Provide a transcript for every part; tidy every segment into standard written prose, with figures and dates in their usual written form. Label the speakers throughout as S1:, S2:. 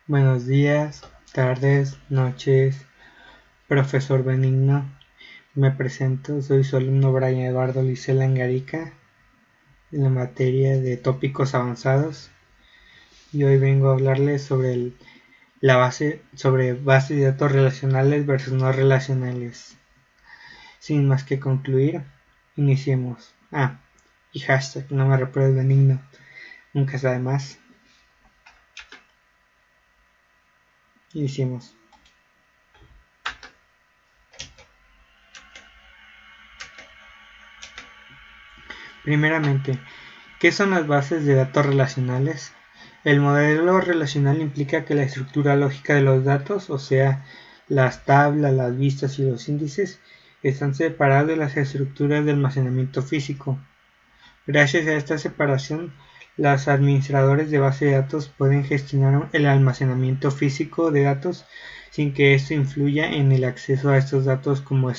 S1: Buenos días, tardes, noches, profesor Benigno. Me presento, soy su alumno Brian Eduardo Licela Engarica en la materia de tópicos avanzados y hoy vengo a hablarles sobre bases de datos relacionales versus no relacionales. Sin más que concluir, iniciemos. Y hashtag, no me repruebes Benigno, nunca sabe más. Iniciemos. Primeramente, ¿qué son las bases de datos relacionales? El modelo relacional implica que la estructura lógica de los datos, o sea, las tablas, las vistas y los índices, están separadas de las estructuras de almacenamiento físico. Gracias a esta separación, los administradores de base de datos pueden gestionar el almacenamiento físico de datos sin que esto influya en el acceso a estos datos como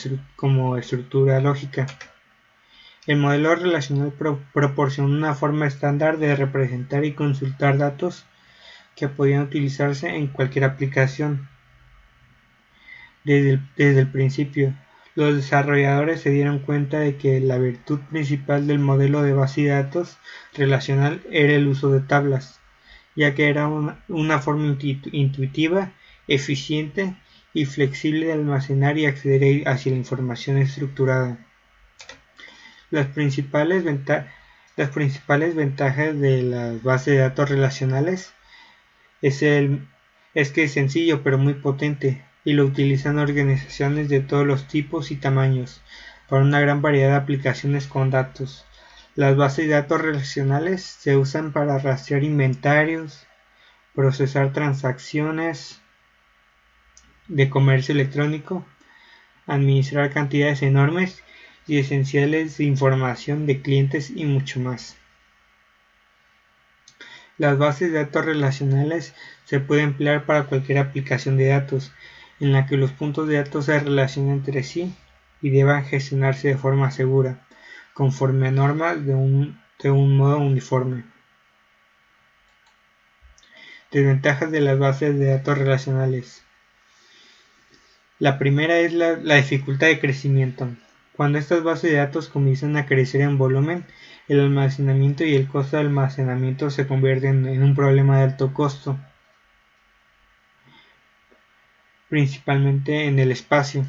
S1: estructura lógica. El modelo relacional proporciona una forma estándar de representar y consultar datos que podían utilizarse en cualquier aplicación. Desde el principio, los desarrolladores se dieron cuenta de que la virtud principal del modelo de base de datos relacional era el uso de tablas, ya que era una forma intuitiva, eficiente y flexible de almacenar y acceder hacia la información estructurada. Las principales ventajas de las bases de datos relacionales es que es sencillo pero muy potente y lo utilizan organizaciones de todos los tipos y tamaños para una gran variedad de aplicaciones con datos. Las bases de datos relacionales se usan para rastrear inventarios, procesar transacciones de comercio electrónico, administrar cantidades enormes y esenciales de información de clientes y mucho más. Las bases de datos relacionales se pueden emplear para cualquier aplicación de datos en la que los puntos de datos se relacionen entre sí y deban gestionarse de forma segura, conforme a normas de un modo uniforme. Desventajas de las bases de datos relacionales. La primera es la dificultad de crecimiento. Cuando estas bases de datos comienzan a crecer en volumen, el almacenamiento y el costo de almacenamiento se convierten en un problema de alto costo, principalmente en el espacio.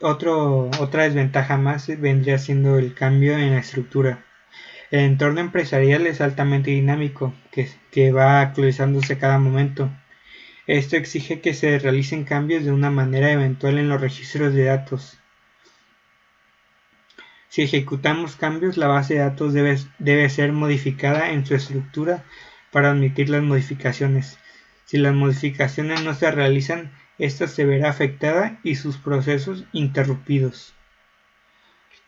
S1: Otra desventaja más vendría siendo el cambio en la estructura. El entorno empresarial es altamente dinámico, que va actualizándose cada momento. Esto exige que se realicen cambios de una manera eventual en los registros de datos. Si ejecutamos cambios, la base de datos debe ser modificada en su estructura para admitir las modificaciones. Si las modificaciones no se realizan, esta se verá afectada y sus procesos interrumpidos.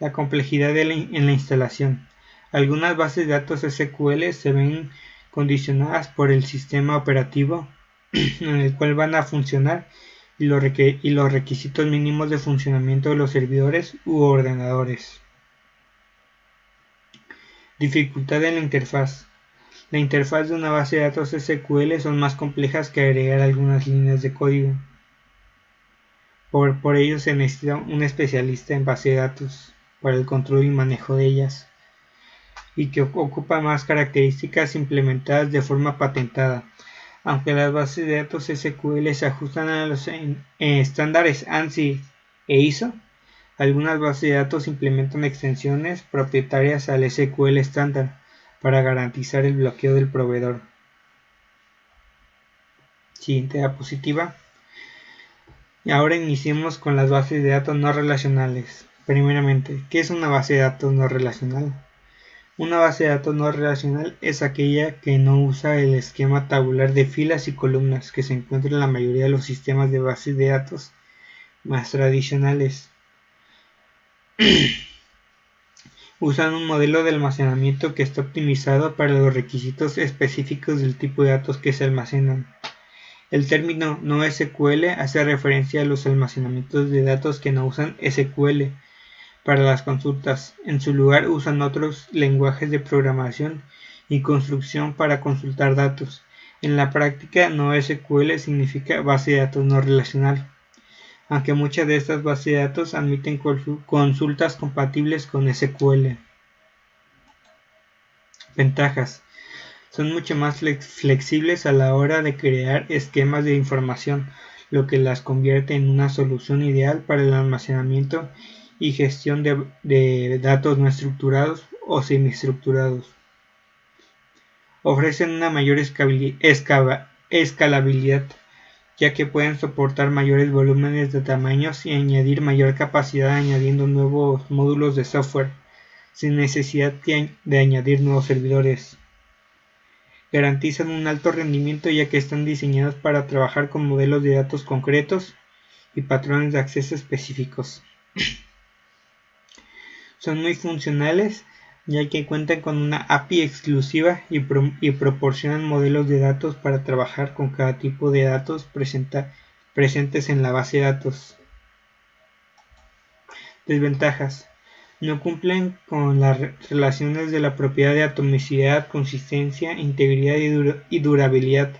S1: La complejidad en la instalación. Algunas bases de datos SQL se ven condicionadas por el sistema operativo en el cual van a funcionar y los requisitos mínimos de funcionamiento de los servidores u ordenadores. Dificultad en la interfaz. La interfaz de una base de datos SQL son más complejas que agregar algunas líneas de código. Por ello se necesita un especialista en base de datos para el control y manejo de ellas, y que ocupa más características implementadas de forma patentada. Aunque las bases de datos SQL se ajustan a los estándares ANSI e ISO, algunas bases de datos implementan extensiones propietarias al SQL estándar para garantizar el bloqueo del proveedor. Siguiente diapositiva. Y ahora iniciemos con las bases de datos no relacionales. Primeramente, ¿qué es una base de datos no relacional? Una base de datos no relacional es aquella que no usa el esquema tabular de filas y columnas que se encuentra en la mayoría de los sistemas de bases de datos más tradicionales. Usan un modelo de almacenamiento que está optimizado para los requisitos específicos del tipo de datos que se almacenan. El término no SQL hace referencia a los almacenamientos de datos que no usan SQL para las consultas. En su lugar usan otros lenguajes de programación y construcción para consultar datos. En la práctica, NoSQL significa base de datos no relacional, aunque muchas de estas bases de datos admiten consultas compatibles con SQL. Ventajas: son mucho más flexibles a la hora de crear esquemas de información, lo que las convierte en una solución ideal para el almacenamiento y gestión de datos no estructurados o semiestructurados. Ofrecen una mayor escalabilidad, ya que pueden soportar mayores volúmenes de tamaños y añadir mayor capacidad añadiendo nuevos módulos de software, sin necesidad de añadir nuevos servidores. Garantizan un alto rendimiento ya que están diseñados para trabajar con modelos de datos concretos y patrones de acceso específicos. Son muy funcionales ya que cuentan con una API exclusiva y proporcionan modelos de datos para trabajar con cada tipo de datos presentes en la base de datos. Desventajas: no cumplen con las relaciones de la propiedad de atomicidad, consistencia, integridad y durabilidad,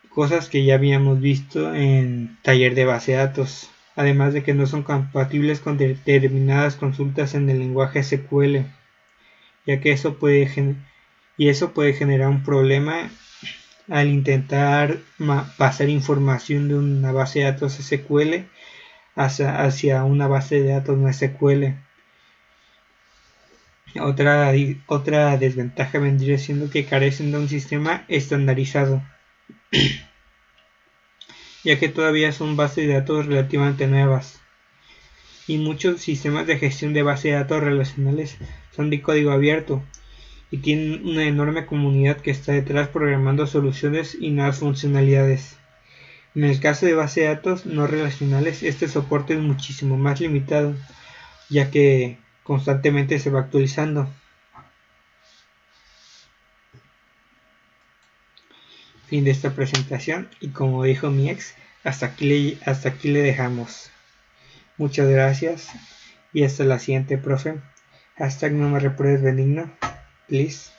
S1: cosas que ya habíamos visto en taller de base de datos. Además de que no son compatibles con determinadas consultas en el lenguaje SQL, ya que eso puede generar un problema al intentar pasar información de una base de datos SQL hacia una base de datos no SQL. Otra desventaja vendría siendo que carecen de un sistema estandarizado, ya que todavía son bases de datos relativamente nuevas, y muchos sistemas de gestión de bases de datos relacionales son de código abierto y tienen una enorme comunidad que está detrás programando soluciones y nuevas funcionalidades. En el caso de bases de datos no relacionales, este soporte es muchísimo más limitado, ya que constantemente se va actualizando. Fin de esta presentación, y como dijo mi ex, hasta aquí le dejamos. Muchas gracias y hasta la siguiente, profe. #no me repruebes benigno, please.